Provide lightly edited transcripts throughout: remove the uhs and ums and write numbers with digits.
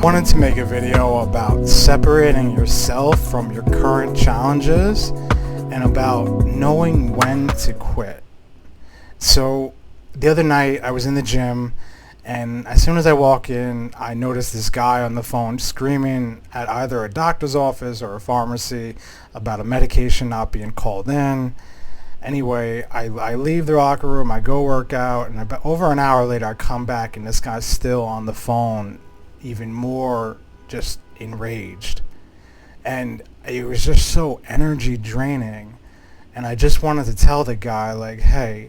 Wanted to make a video about separating yourself from your current challenges and about knowing when to quit. So the other night I was in the gym, and as soon as I walk in, I noticed this guy on the phone screaming at either a doctor's office or a pharmacy about a medication not being called in. Anyway, I leave the locker room, I go work out, and about over an hour later I come back and this guy's still on the phone, even more just enraged. And it was just so energy draining. And I just wanted to tell the guy, like, hey,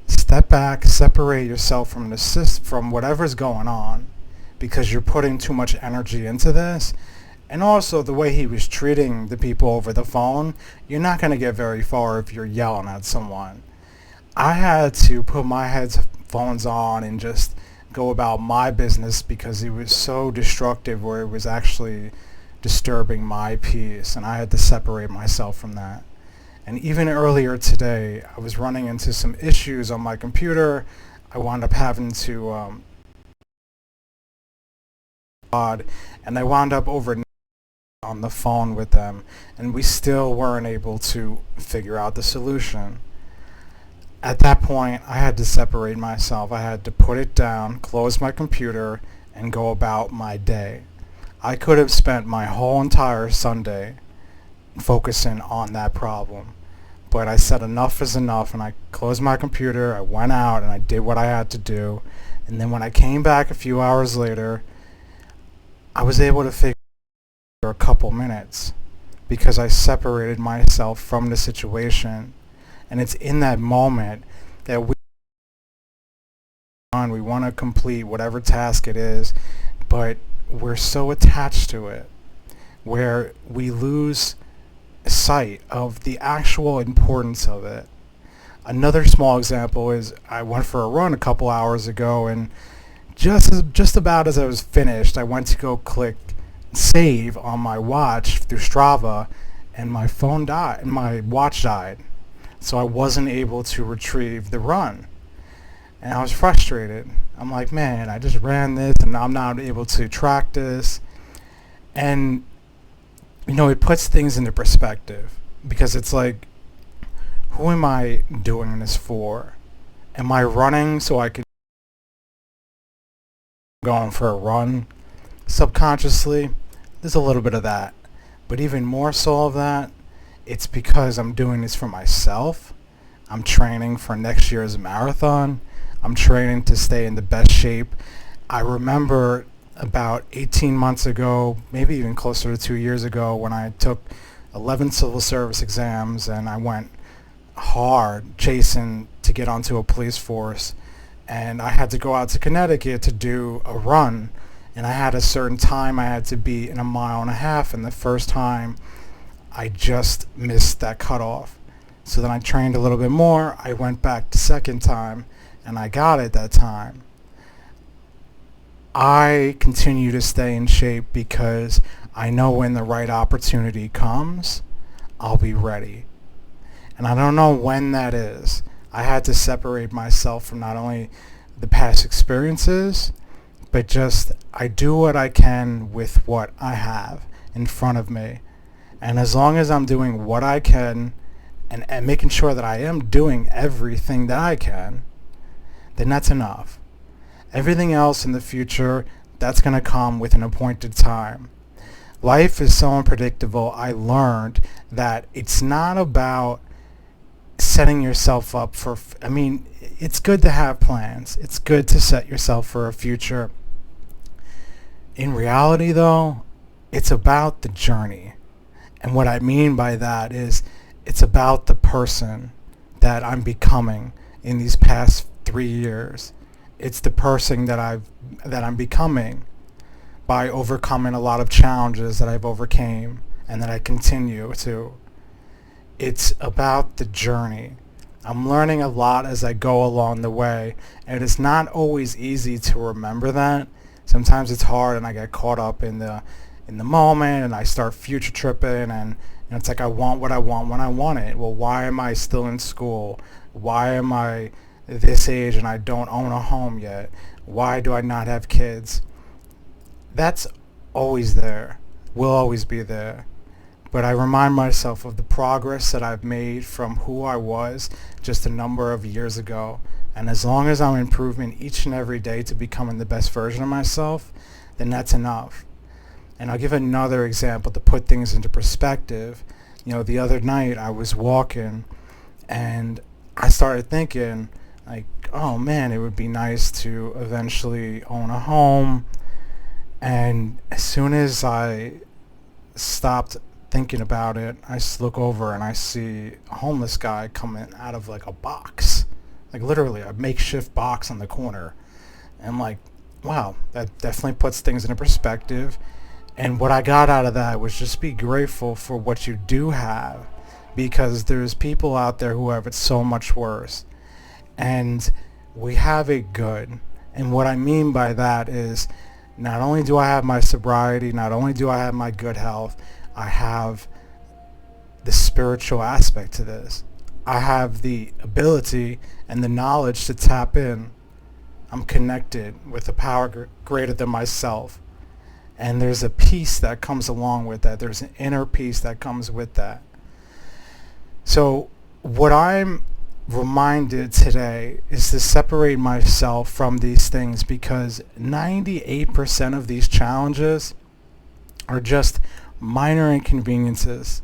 step back, separate yourself from from whatever's going on, because you're putting too much energy into this. And also the way he was treating the people over the phone, you're not going to get very far if you're yelling at someone. I had to put my headphones on and just go about my business because it was so destructive, where it was actually disturbing my peace, and I had to separate myself from that. And even earlier today, I was running into some issues on my computer. I wound up having to and I wound up overnight on the phone with them, and we still weren't able to figure out the solution. At that point, I had to separate myself. I had to put it down, close my computer, and go about my day. I could have spent my whole entire Sunday focusing on that problem, but I said enough is enough, and I closed my computer, I went out, and I did what I had to do. And then when I came back a few hours later, I was able to figure out a couple minutes because I separated myself from the situation. And it's in that moment that we want to complete whatever task it is, but we're so attached to it where we lose sight of the actual importance of it. Another small example is I went for a run a couple hours ago, and just about as I was finished, I went to go click save on my watch through Strava, and my phone died and my watch died. So I wasn't able to retrieve the run. And I was frustrated. I'm like, man, I just ran this and I'm not able to track this. And, it puts things into perspective, because it's like, who am I doing this for? Am I running so I could going for a run? Subconsciously, there's a little bit of that. But even more so of that, it's because I'm doing this for myself. I'm training for next year's marathon. I'm training to stay in the best shape. I remember about 18 months ago, maybe even closer to 2 years ago, when I took 11 civil service exams and I went hard chasing to get onto a police force. And I had to go out to Connecticut to do a run. And I had a certain time I had to be in 1.5 miles, and the first time I just missed that cutoff. So then I trained a little bit more. I went back the second time, and I got it that time. I continue to stay in shape because I know when the right opportunity comes, I'll be ready. And I don't know when that is. I had to separate myself from not only the past experiences, but just I do what I can with what I have in front of me. And as long as I'm doing what I can and making sure that I am doing everything that I can, then that's enough. Everything else in the future, that's going to come with an appointed time. Life is so unpredictable. I learned that it's not about setting yourself up for, it's good to have plans. It's good to set yourself for a future. In reality, though, it's about the journey. And what I mean by that is it's about the person that I'm becoming in these past 3 years. It's the person that I'm becoming by overcoming a lot of challenges that I've overcame and that I continue to. It's about the journey. I'm learning a lot as I go along the way, and it's not always easy to remember that. Sometimes it's hard, and I get caught up in the moment, and I start future tripping, and it's like I want what I want when I want it. Well, why am I still in school? Why am I this age and I don't own a home yet? Why do I not have kids? That's always there, will always be there. But I remind myself of the progress that I've made from who I was just a number of years ago. And as long as I'm improving each and every day to becoming the best version of myself, then that's enough. And I'll give another example to put things into perspective. The other night I was walking and I started thinking, like, oh man, it would be nice to eventually own a home. And as soon as I stopped thinking about it, I just look over and I see a homeless guy coming out of like a box, like literally a makeshift box on the corner. And I'm like, wow, that definitely puts things into perspective. And what I got out of that was just be grateful for what you do have, because there's people out there who have it so much worse. And we have it good. And what I mean by that is, not only do I have my sobriety, not only do I have my good health, I have the spiritual aspect to this. I have the ability and the knowledge to tap in. I'm connected with a power greater than myself. And there's a peace that comes along with that. There's an inner peace that comes with that. So what I'm reminded today is to separate myself from these things, because 98% of these challenges are just minor inconveniences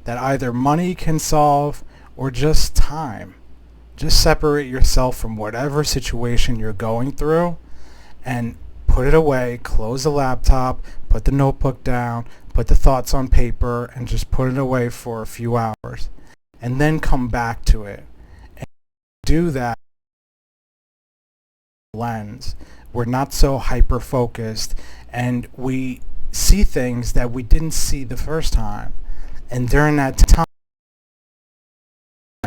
that either money can solve or just time. Just separate yourself from whatever situation you're going through and put it away, close the laptop, put the notebook down, put the thoughts on paper, and just put it away for a few hours. And then come back to it. And do that lens. We're not so hyper-focused, and we see things that we didn't see the first time. And during that time,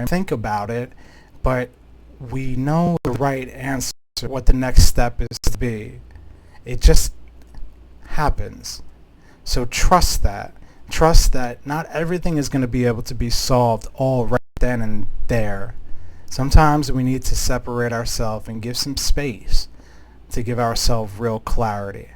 think about it, but we know the right answer, what the next step is to be. It just happens. So trust that. Trust that not everything is going to be able to be solved all right then and there. Sometimes we need to separate ourselves and give some space to give ourselves real clarity.